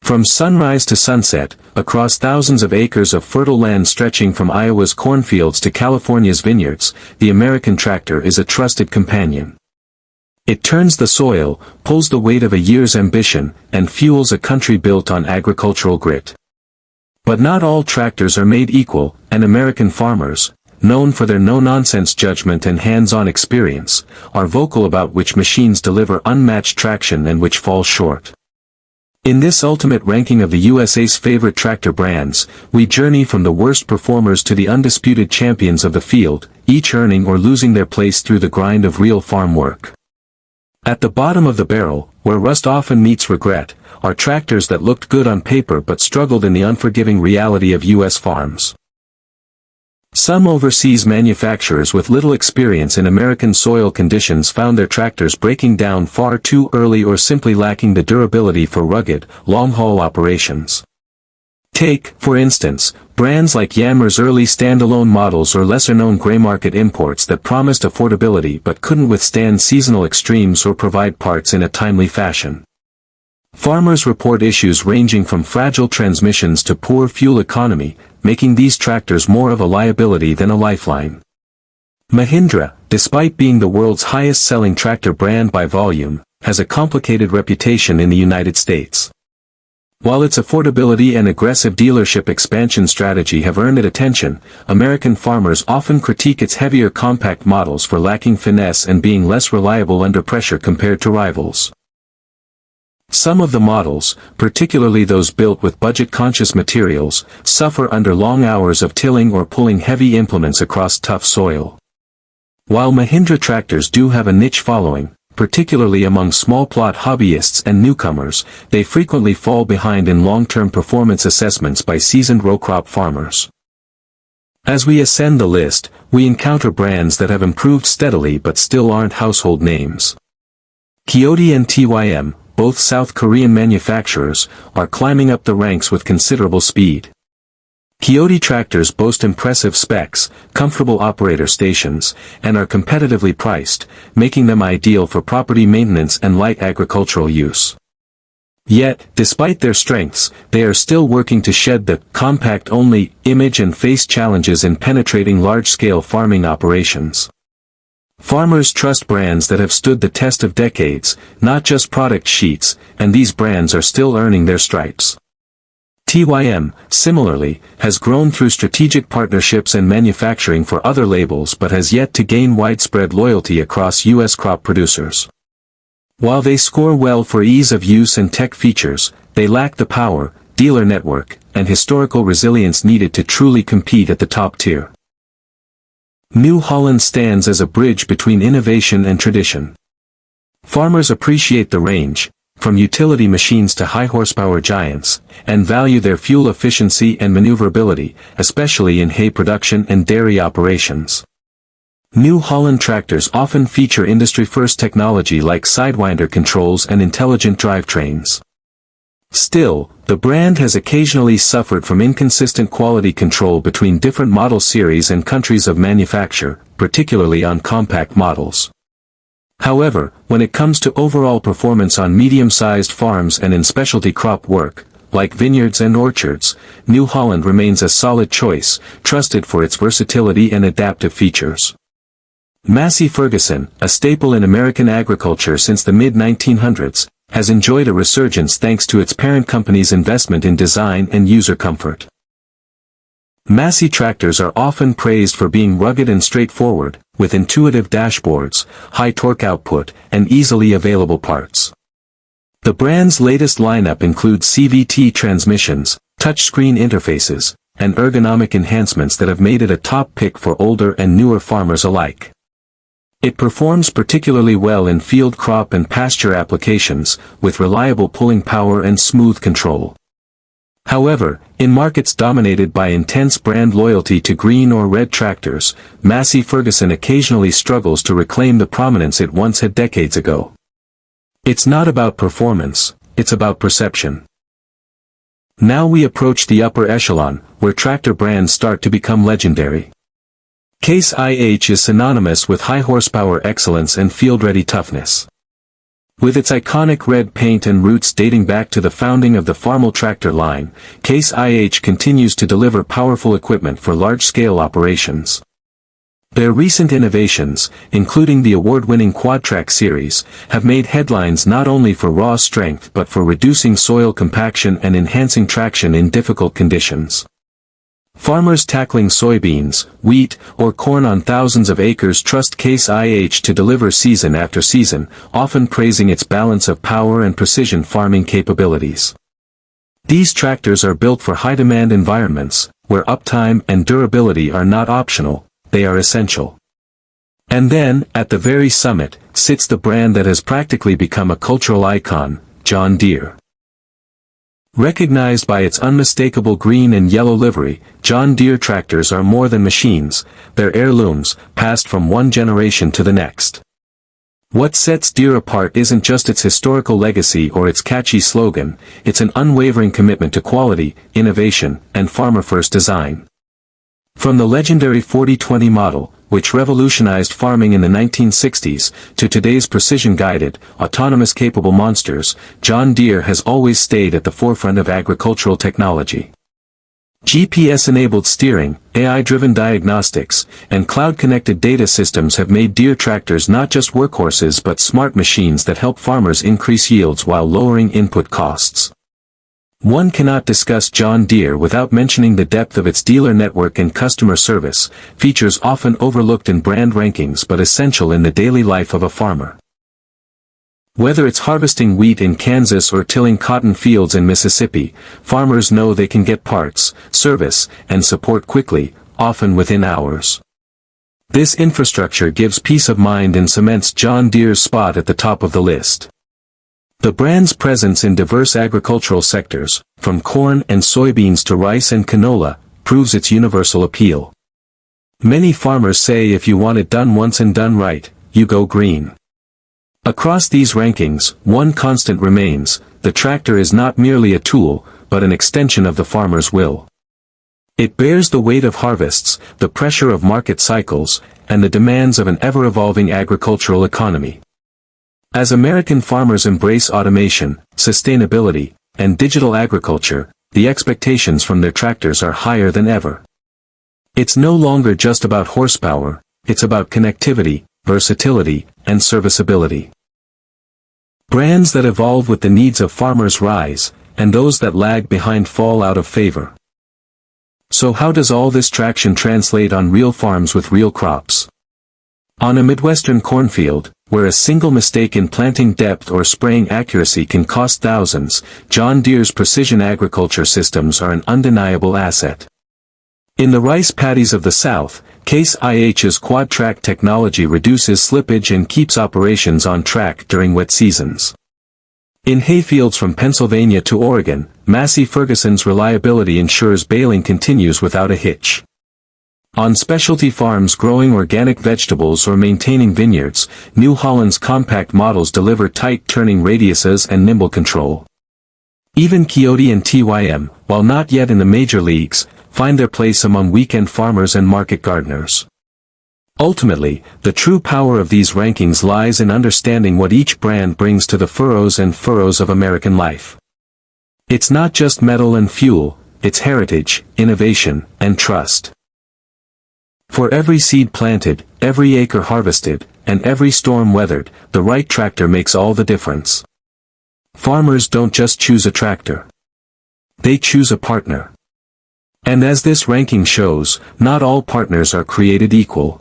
From sunrise to sunset, across thousands of acres of fertile land stretching from Iowa's cornfields to California's vineyards, the American tractor is a trusted companion. It turns the soil, pulls the weight of a year's ambition, and fuels a country built on agricultural grit. But not all tractors are made equal, and American farmers, known for their no-nonsense judgment and hands-on experience, are vocal about which machines deliver unmatched traction and which fall short. In this ultimate ranking of the USA's favorite tractor brands, we journey from the worst performers to the undisputed champions of the field, each earning or losing their place through the grind of real farm work. At the bottom of the barrel, where rust often meets regret, are tractors that looked good on paper but struggled in the unforgiving reality of U.S. farms. Some overseas manufacturers with little experience in American soil conditions found their tractors breaking down far too early or simply lacking the durability for rugged, long-haul operations. Take, for instance, brands like Yammer's early standalone models or lesser-known gray-market imports that promised affordability but couldn't withstand seasonal extremes or provide parts in a timely fashion. Farmers report issues ranging from fragile transmissions to poor fuel economy, making these tractors more of a liability than a lifeline. Mahindra, despite being the world's highest-selling tractor brand by volume, has a complicated reputation in the United States. While its affordability and aggressive dealership expansion strategy have earned it attention, American farmers often critique its heavier compact models for lacking finesse and being less reliable under pressure compared to rivals. Some of the models, particularly those built with budget-conscious materials, suffer under long hours of tilling or pulling heavy implements across tough soil. While Mahindra tractors do have a niche following, particularly among small-plot hobbyists and newcomers, they frequently fall behind in long-term performance assessments by seasoned row-crop farmers. As we ascend the list, we encounter brands that have improved steadily but still aren't household names. Kioti and TYM, both South Korean manufacturers, are climbing up the ranks with considerable speed. Kioti tractors boast impressive specs, comfortable operator stations, and are competitively priced, making them ideal for property maintenance and light agricultural use. Yet, despite their strengths, they are still working to shed the compact-only image and face challenges in penetrating large-scale farming operations. Farmers trust brands that have stood the test of decades, not just product sheets, and these brands are still earning their stripes. TYM, similarly, has grown through strategic partnerships and manufacturing for other labels but has yet to gain widespread loyalty across U.S. crop producers. While they score well for ease of use and tech features, they lack the power, dealer network, and historical resilience needed to truly compete at the top tier. New Holland stands as a bridge between innovation and tradition. Farmers appreciate the range, from utility machines to high-horsepower giants, and value their fuel efficiency and maneuverability, especially in hay production and dairy operations. New Holland tractors often feature industry-first technology like sidewinder controls and intelligent drivetrains. Still, the brand has occasionally suffered from inconsistent quality control between different model series and countries of manufacture, particularly on compact models. However, when it comes to overall performance on medium-sized farms and in specialty crop work, like vineyards and orchards, New Holland remains a solid choice, trusted for its versatility and adaptive features. Massey Ferguson, a staple in American agriculture since the mid-1900s, has enjoyed a resurgence thanks to its parent company's investment in design and user comfort. Massey tractors are often praised for being rugged and straightforward, with intuitive dashboards, high torque output, and easily available parts. The brand's latest lineup includes CVT transmissions, touchscreen interfaces, and ergonomic enhancements that have made it a top pick for older and newer farmers alike. It performs particularly well in field crop and pasture applications, with reliable pulling power and smooth control. However, in markets dominated by intense brand loyalty to green or red tractors, Massey Ferguson occasionally struggles to reclaim the prominence it once had decades ago. It's not about performance, it's about perception. Now we approach the upper echelon, where tractor brands start to become legendary. Case IH is synonymous with high horsepower excellence and field-ready toughness. With its iconic red paint and roots dating back to the founding of the Farmall tractor line, Case IH continues to deliver powerful equipment for large-scale operations. Their recent innovations, including the award-winning Quadtrack series, have made headlines not only for raw strength but for reducing soil compaction and enhancing traction in difficult conditions. Farmers tackling soybeans, wheat, or corn on thousands of acres trust Case IH to deliver season after season, often praising its balance of power and precision farming capabilities. These tractors are built for high-demand environments, where uptime and durability are not optional, they are essential. And then, at the very summit, sits the brand that has practically become a cultural icon, John Deere. Recognized by its unmistakable green and yellow livery, John Deere tractors are more than machines, they're heirlooms, passed from one generation to the next. What sets Deere apart isn't just its historical legacy or its catchy slogan, it's an unwavering commitment to quality, innovation, and farmer-first design. From the legendary 4020 model, which revolutionized farming in the 1960s, to today's precision-guided, autonomous-capable monsters, John Deere has always stayed at the forefront of agricultural technology. GPS-enabled steering, AI-driven diagnostics, and cloud-connected data systems have made Deere tractors not just workhorses but smart machines that help farmers increase yields while lowering input costs. One cannot discuss John Deere without mentioning the depth of its dealer network and customer service, features often overlooked in brand rankings but essential in the daily life of a farmer. Whether it's harvesting wheat in Kansas or tilling cotton fields in Mississippi, farmers know they can get parts, service, and support quickly, often within hours. This infrastructure gives peace of mind and cements John Deere's spot at the top of the list. The brand's presence in diverse agricultural sectors, from corn and soybeans to rice and canola, proves its universal appeal. Many farmers say if you want it done once and done right, you go green. Across these rankings, one constant remains: the tractor is not merely a tool, but an extension of the farmer's will. It bears the weight of harvests, the pressure of market cycles, and the demands of an ever-evolving agricultural economy. As American farmers embrace automation, sustainability, and digital agriculture, the expectations from their tractors are higher than ever. It's no longer just about horsepower, it's about connectivity, versatility, and serviceability. Brands that evolve with the needs of farmers rise, and those that lag behind fall out of favor. So how does all this traction translate on real farms with real crops? On a Midwestern cornfield, where a single mistake in planting depth or spraying accuracy can cost thousands, John Deere's precision agriculture systems are an undeniable asset. In the rice paddies of the South, Case IH's Quadtrack technology reduces slippage and keeps operations on track during wet seasons. In hayfields from Pennsylvania to Oregon, Massey Ferguson's reliability ensures baling continues without a hitch. On specialty farms growing organic vegetables or maintaining vineyards, New Holland's compact models deliver tight turning radiuses and nimble control. Even Coyote and TYM, while not yet in the major leagues, find their place among weekend farmers and market gardeners. Ultimately, the true power of these rankings lies in understanding what each brand brings to the furrows and furrows of American life. It's not just metal and fuel, it's heritage, innovation, and trust. For every seed planted, every acre harvested, and every storm weathered, the right tractor makes all the difference. Farmers don't just choose a tractor. They choose a partner. And as this ranking shows, not all partners are created equal.